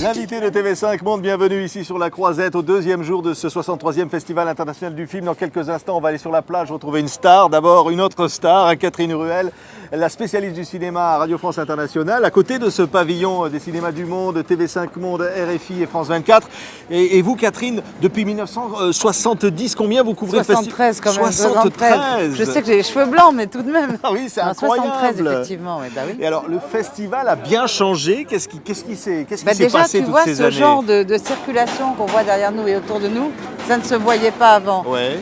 L'invité de TV5 Monde, bienvenue ici sur la Croisette au deuxième jour de ce 63e Festival international du film. Dans quelques instants, on va aller sur la plage retrouver une star. D'abord, une autre star, Catherine Ruel, la spécialiste du cinéma à Radio France Internationale, à côté de ce pavillon des cinémas du monde, TV5 Monde, RFI et France 24. Et vous, Catherine, depuis 1970, combien vous couvrez 73 quand même. 73. Je sais que j'ai les cheveux blancs, mais tout de même. Ah oui, c'est incroyable. 73, effectivement. Oui, bah oui. Et alors, le festival a bien changé. Qu'est-ce qui s'est Déjà, passé tu toutes vois, ces ce années? genre de circulation qu'on voit derrière nous et autour de nous, ça ne se voyait pas avant. Ouais.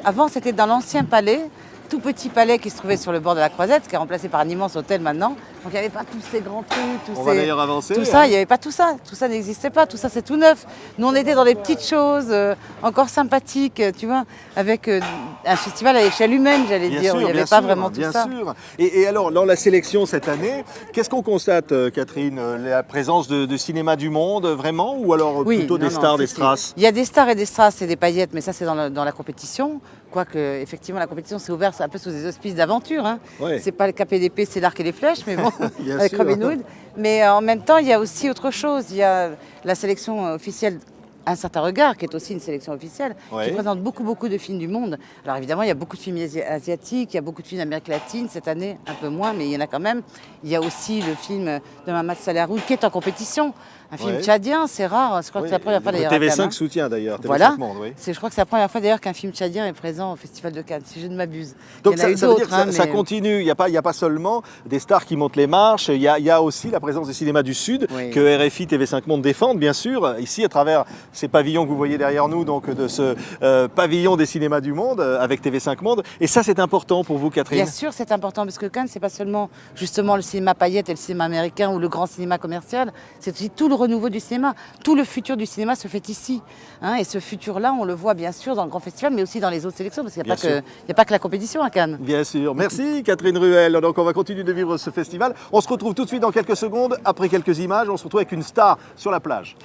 Avant, c'était dans l'ancien palais, tout petit palais qui se trouvait sur le bord de la Croisette, qui est remplacé par un immense hôtel maintenant. Donc il n'y avait pas tous ces grands trucs, On va d'ailleurs avancer. tout ça, il n'y avait pas tout ça. Tout ça n'existait pas, tout ça c'est tout neuf. Nous on était dans des petites choses encore sympathiques, tu vois, avec un festival à l'échelle humaine, j'allais dire. Sûr, Il n'y avait pas vraiment tout ça. Bien sûr. Et alors, dans la sélection cette année, qu'est-ce qu'on constate, Catherine? La présence de cinéma du monde, vraiment? Ou alors plutôt des stars, des strass? Il y a des stars et des strass et des paillettes, mais ça c'est dans la compétition. Quoique, effectivement, la compétition s'est ouverte un peu sous des auspices d'aventure. Hein. Ouais. C'est pas le KPDP, c'est l'arc et les flèches, mais bon, avec sûr. Robin Hood. Mais en même temps, il y a aussi autre chose. Il y a la sélection officielle Un certain regard, qui est aussi une sélection officielle, Ouais. qui présente beaucoup de films du monde. Alors évidemment, il y a beaucoup de films asiatiques, il y a beaucoup de films d'Amérique latine, cette année un peu moins, mais il y en a quand même. Il y a aussi le film de Mahamat Salaroul qui est en compétition. Un film tchadien, c'est rare, je crois que c'est la première fois d'ailleurs. TV5 soutient d'ailleurs, voilà. TV5 Monde, oui. Je crois que c'est la première fois d'ailleurs qu'un film tchadien est présent au Festival de Cannes, si je ne m'abuse. Donc Il y en a eu ça veut dire d'autres, que ça continue, il n'y a pas seulement des stars qui montent les marches, il y a aussi la présence des cinémas du Sud, que RFI, TV5 Monde défendent bien sûr, ici à travers ces pavillons que vous voyez derrière nous, donc de ce pavillon des cinémas du monde avec TV5 Monde. Et ça c'est important pour vous, Catherine? Bien sûr c'est important, parce que Cannes c'est pas seulement justement le cinéma paillette et le cinéma américain ou le grand cinéma commercial, c'est aussi tout le renouveau du cinéma. Tout le futur du cinéma se fait ici. Hein, et ce futur-là, on le voit bien sûr dans le grand festival, mais aussi dans les autres sélections, parce qu'il n'y a pas que la compétition à Cannes. Bien sûr. Merci Catherine Ruel. Donc on va continuer de vivre ce festival. On se retrouve tout de suite dans quelques secondes. Après quelques images, on se retrouve avec une star sur la plage.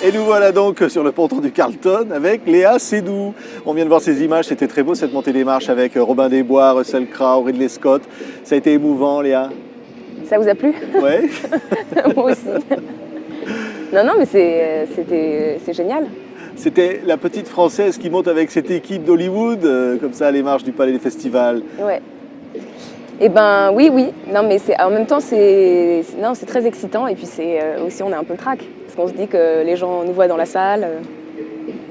Et nous voilà donc sur le ponton du Carlton avec Léa Seydoux. On vient de voir ces images, c'était très beau cette montée des marches avec Robin des Bois, Russell Crowe, Ridley Scott. Ça a été émouvant, Léa? Ça vous a plu? Ouais. Moi aussi. Non, mais c'est génial. C'était la petite Française qui monte avec cette équipe d'Hollywood, comme ça, les marches du Palais des Festivals. Ouais. Eh ben oui. Non, mais en même temps, c'est très excitant. Et puis aussi, on a un peu le trac. Parce qu'on se dit que les gens nous voient dans la salle.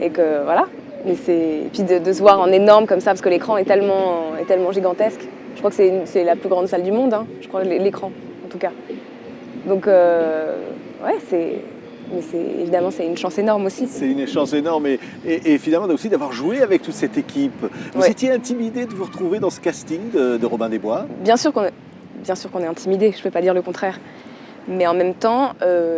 Et que voilà. Mais et puis de se voir en énorme comme ça, parce que l'écran est tellement gigantesque. Je crois que c'est la plus grande salle du monde, hein. Je crois l'écran, en tout cas. Donc, mais évidemment, c'est une chance énorme aussi. C'est une chance énorme et finalement aussi d'avoir joué avec toute cette équipe. Vous étiez intimidé de vous retrouver dans ce casting de Robin des Bois? Bien sûr qu'on est intimidé, je ne peux pas dire le contraire. Mais en même temps,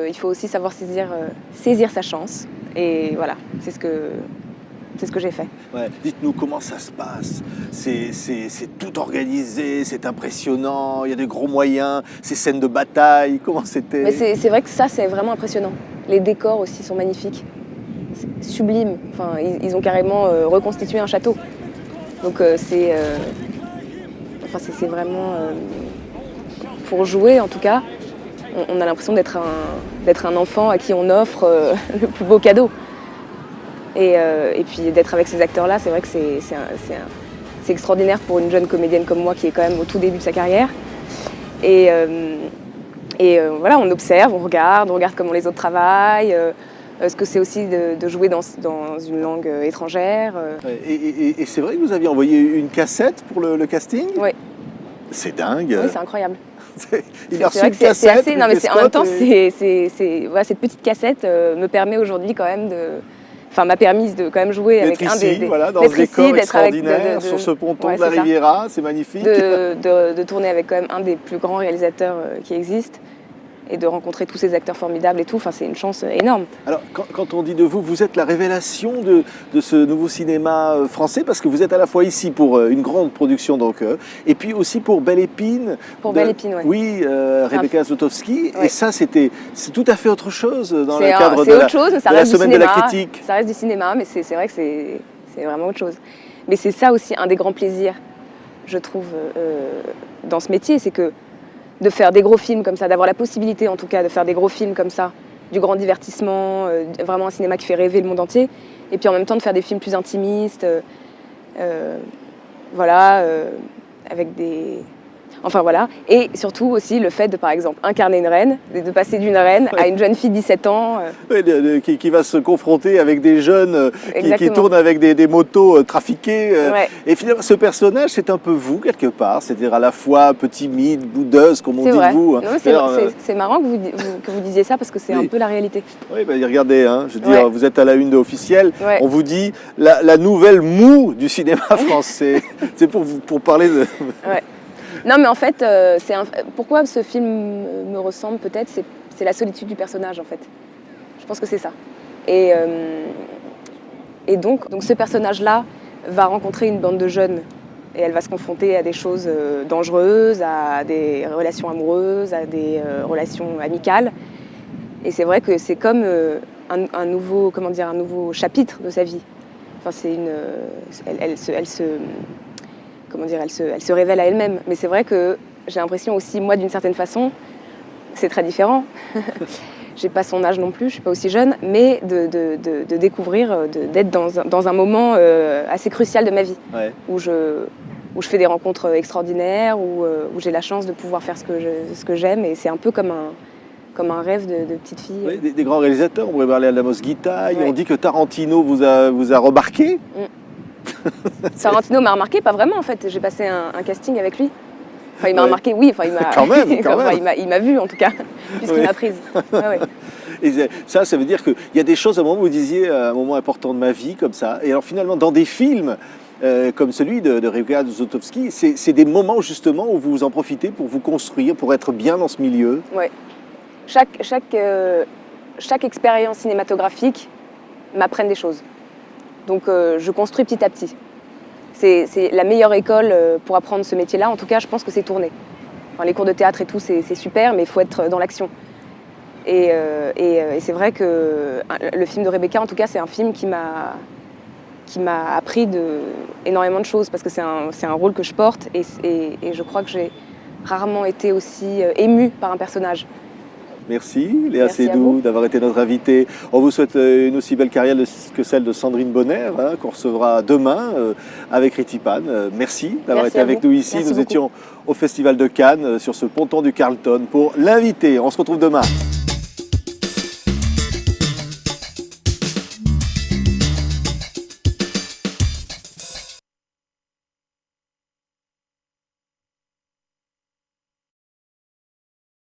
il faut aussi savoir saisir sa chance. Et voilà, c'est ce que j'ai fait. Ouais. Dites-nous comment ça se passe. C'est tout organisé, c'est impressionnant, il y a des gros moyens, ces scènes de bataille, comment c'était? Mais c'est vrai que ça, c'est vraiment impressionnant. Les décors aussi sont magnifiques. C'est sublime. Enfin, ils ont carrément reconstitué un château. Donc c'est vraiment... pour jouer, en tout cas, on a l'impression d'être un enfant à qui on offre le plus beau cadeau. Et puis d'être avec ces acteurs-là, c'est vrai que c'est extraordinaire pour une jeune comédienne comme moi qui est quand même au tout début de sa carrière. Et voilà, on observe, on regarde comment les autres travaillent, ce que c'est aussi de jouer dans une langue étrangère. Et c'est vrai que vous aviez envoyé une cassette pour le casting? Oui. C'est dingue. Oui, c'est incroyable. Il a C'est reçu vrai une que c'est cassette. assez. Non, mais en même temps, voilà, cette petite cassette me permet aujourd'hui quand même m'a permis de quand même jouer avec ici, un des dans ce décor extraordinaire, sur ce ponton de la Riviera, c'est magnifique. De tourner avec quand même un des plus grands réalisateurs qui existent et de rencontrer tous ces acteurs formidables et tout, c'est une chance énorme. Alors, quand on dit de vous, vous êtes la révélation de ce nouveau cinéma français, parce que vous êtes à la fois ici pour une grande production, donc, et puis aussi pour Belle Épine. Belle Épine, oui. Oui, Rebecca Zlotowski, oui. Et ça, c'est tout à fait autre chose dans le cadre de la semaine de la critique. Ça reste du cinéma, mais c'est vrai que c'est vraiment autre chose. Mais c'est ça aussi un des grands plaisirs, je trouve, dans ce métier, c'est que de faire des gros films comme ça, d'avoir la possibilité en tout cas de faire des gros films comme ça, du grand divertissement, vraiment un cinéma qui fait rêver le monde entier, et puis en même temps de faire des films plus intimistes, voilà, avec des... Enfin voilà, et surtout aussi le fait de, par exemple, incarner une reine, de passer d'une reine à une jeune fille de 17 ans. Oui, qui va se confronter avec des jeunes qui tournent avec des motos trafiquées. Ouais. Et finalement, ce personnage, c'est un peu vous, quelque part. C'est-à-dire à la fois un peu timide, boudeuse, comme on dit vrai. de vous. Non, c'est marrant que vous disiez ça, parce que c'est Oui. un peu la réalité. Oui, bah, regardez, hein, je veux dire, Ouais. vous êtes à la une de Officiel. Ouais. On vous dit la nouvelle moue du cinéma français. C'est pour parler de... Ouais. Non, mais en fait, pourquoi ce film me ressemble peut-être, c'est la solitude du personnage, en fait. Je pense que c'est ça. Et donc ce personnage-là va rencontrer une bande de jeunes et elle va se confronter à des choses dangereuses, à des relations amoureuses, à des relations amicales. Et c'est vrai que c'est comme un nouveau chapitre de sa vie. Enfin, elle se révèle à elle-même. Mais c'est vrai que j'ai l'impression aussi, moi, d'une certaine façon, c'est très différent. J'ai pas son âge non plus, je suis pas aussi jeune, mais de découvrir, d'être dans un moment assez crucial de ma vie, Ouais. où je fais des rencontres extraordinaires, où j'ai la chance de pouvoir faire ce que j'aime, et c'est un peu comme un rêve de petite fille. Oui, des grands réalisateurs, on pourrait parler à Amos Guitaille. Ouais. On dit que Tarantino vous a remarqué. Tarantino m'a remarqué, pas vraiment en fait. J'ai passé un casting avec lui. Enfin, il m'a Ouais. remarqué, oui. Enfin, il m'a. Quand même. Enfin, il m'a vu en tout cas, puisqu'il Ouais. m'a prise. Ah ouais. Et ça veut dire qu'il y a des choses, à un moment, vous disiez, un moment important de ma vie, comme ça. Et alors, finalement, dans des films comme celui de Rebecca Zlotowski, c'est des moments, justement, où vous en profitez pour vous construire, pour être bien dans ce milieu. Ouais. Chaque expérience cinématographique m'apprenne des choses. Donc, je construis petit à petit. C'est la meilleure école pour apprendre ce métier-là. En tout cas, je pense que c'est tourner. Enfin, les cours de théâtre et tout, c'est super, mais il faut être dans l'action. Et c'est vrai que le film de Rebecca, en tout cas, c'est un film qui m'a appris énormément de choses, parce que c'est un rôle que je porte, et je crois que j'ai rarement été aussi émue par un personnage. Merci Léa Merci à Seydoux vous. d'avoir été notre invitée. On vous souhaite une aussi belle carrière que celle de Sandrine Bonner, hein, qu'on recevra demain avec Riti Pan. Merci d'avoir Merci été à avec vous. nous ici. Merci Nous beaucoup. étions au Festival de Cannes sur ce ponton du Carlton pour l'inviter. On se retrouve demain.